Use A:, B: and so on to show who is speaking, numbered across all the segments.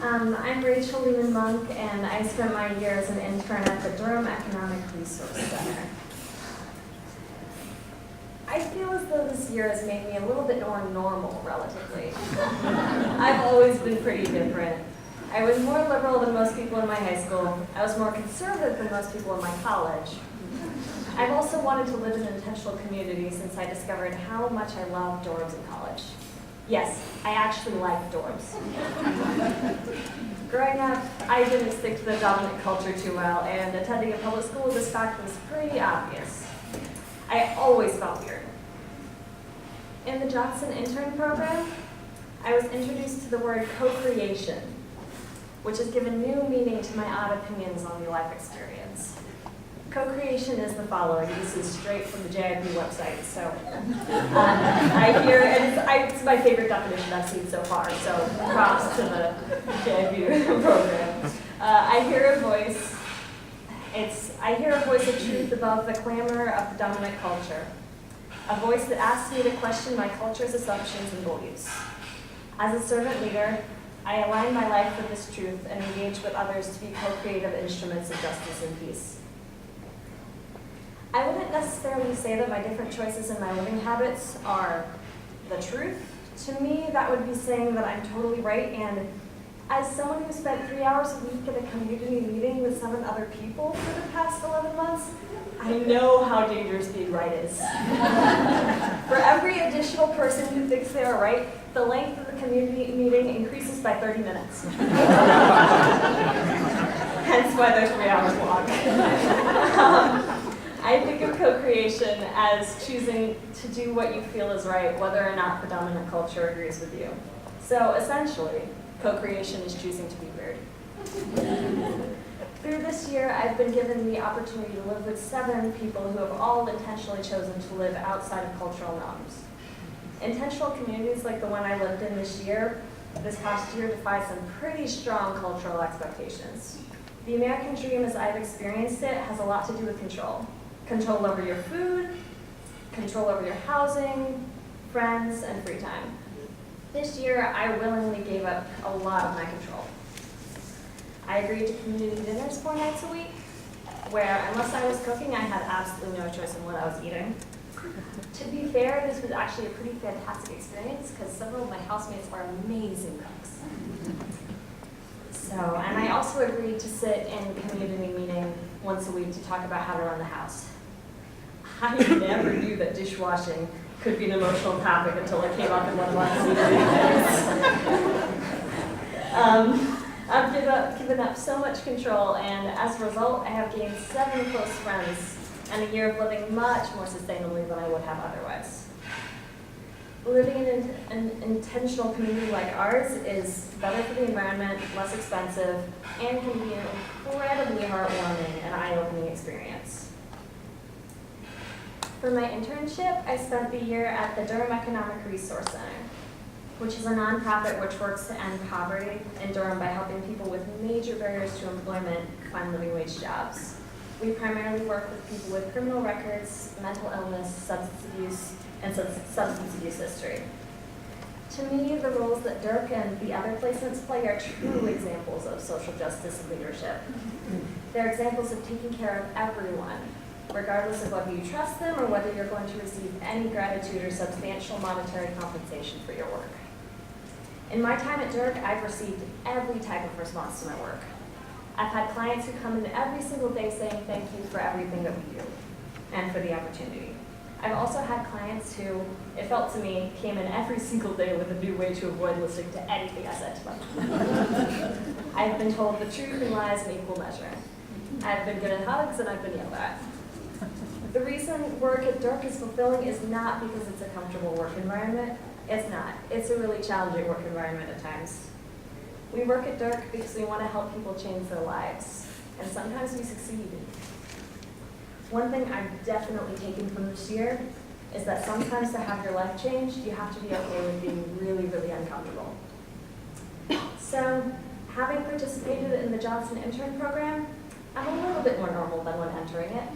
A: I'm Rachel Leeman-Munk, and I spent my year as an intern at the Durham Economic Resource Center. I feel as though this year has made me a little bit more normal, relatively. I've always been pretty different. I was more liberal than most people in my high school. I was more conservative than most people in my college. I've also wanted to live in an intentional community since I discovered how much I love dorms in college. Yes, I actually like dorms. Growing up, I didn't stick to the dominant culture too well, and attending a public school, this fact was pretty obvious. I always felt weird. In the Johnson intern program, I was introduced to the word co-creation, which has given new meaning to my odd opinions on the life experience. Co-creation is the following. This is straight from the JIB website, so I hear, and it's my favorite definition I've seen so far, so props to the JIB program. I hear a voice of truth above the clamor of the dominant culture, a voice that asks me to question my culture's assumptions and beliefs. As a servant leader, I align my life with this truth and engage with others to be co-creative instruments of justice and peace. I wouldn't necessarily say that my different choices in my living habits are the truth. To me, that would be saying that I'm totally right, and as someone who spent 3 hours a week at a community meeting with 7 other people for the past 11 months, I know how dangerous being right is. For every additional person who thinks they are right, the length of the community meeting increases by 30 minutes. Hence why they're 3 hours long. I think of co-creation as choosing to do what you feel is right, whether or not the dominant culture agrees with you. So essentially, co-creation is choosing to be weird. Through this year, I've been given the opportunity to live with 7 people who have all intentionally chosen to live outside of cultural norms. Intentional communities like the one I lived in this past year, defy some pretty strong cultural expectations. The American dream, as I've experienced it, has a lot to do with control. Control over your food, control over your housing, friends, and free time. This year, I willingly gave up a lot of my control. I agreed to community dinners 4 nights a week, where unless I was cooking, I had absolutely no choice in what I was eating. To be fair, this was actually a pretty fantastic experience because several of my housemates are amazing cooks. And I also agreed to sit in community meeting once a week to talk about how to run the house. I never knew that dishwashing could be an emotional topic until it came up in one of our meetings. I've given up so much control, and as a result, I have gained 7 close friends and a year of living much more sustainably than I would have otherwise. Living in an intentional community like ours is better for the environment, less expensive, and can be an incredibly heartwarming and eye-opening experience. For my internship, I spent the year at the Durham Economic Resource Center, which is a nonprofit which works to end poverty in Durham by helping people with major barriers to employment find living wage jobs. We primarily work with people with criminal records, mental illness, substance abuse, and substance abuse history. To me, the roles that Dirk and the other placements play are true examples of social justice and leadership. They're examples of taking care of everyone, regardless of whether you trust them or whether you're going to receive any gratitude or substantial monetary compensation for your work. In my time at Dirk, I've received every type of response to my work. I've had clients who come in every single day saying thank you for everything that we do and for the opportunity. I've also had clients who, it felt to me, came in every single day with a new way to avoid listening to anything I said to them. I've been told the truth and lies in equal measure. I've been given hugs and I've been yelled at. The reason work at Dirk is fulfilling is not because it's a comfortable work environment. It's not. It's a really challenging work environment at times. We work at Dirk because we want to help people change their lives, and sometimes we succeed. One thing I've definitely taken from this year is that sometimes to have your life changed, you have to be okay with being really, really uncomfortable. So, having participated in the Johnson intern program, I'm a little bit more normal than when entering it.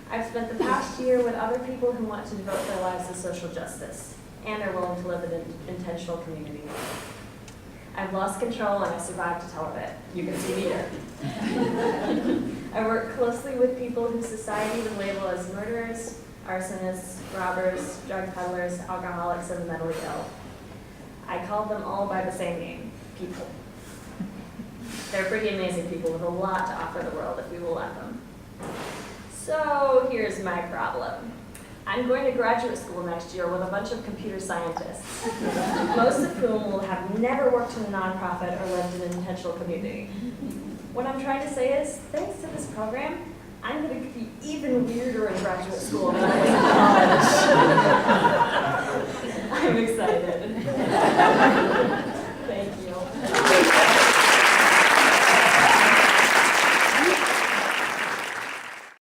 A: I've spent the past year with other people who want to devote their lives to social justice and are willing to live in an intentional community. I've lost control and I survived to tell of it. You can see me here. I work closely with people who society would label as murderers, arsonists, robbers, drug peddlers, alcoholics, and the mentally ill. I call them all by the same name, people. They're pretty amazing people with a lot to offer the world if we will let them. So here's my problem. I'm going to graduate school next year with a bunch of computer scientists, most of whom will have never worked in a nonprofit or lived in an intentional community. What I'm trying to say is, thanks to this program, I'm going to be even weirder in graduate school than I was in college.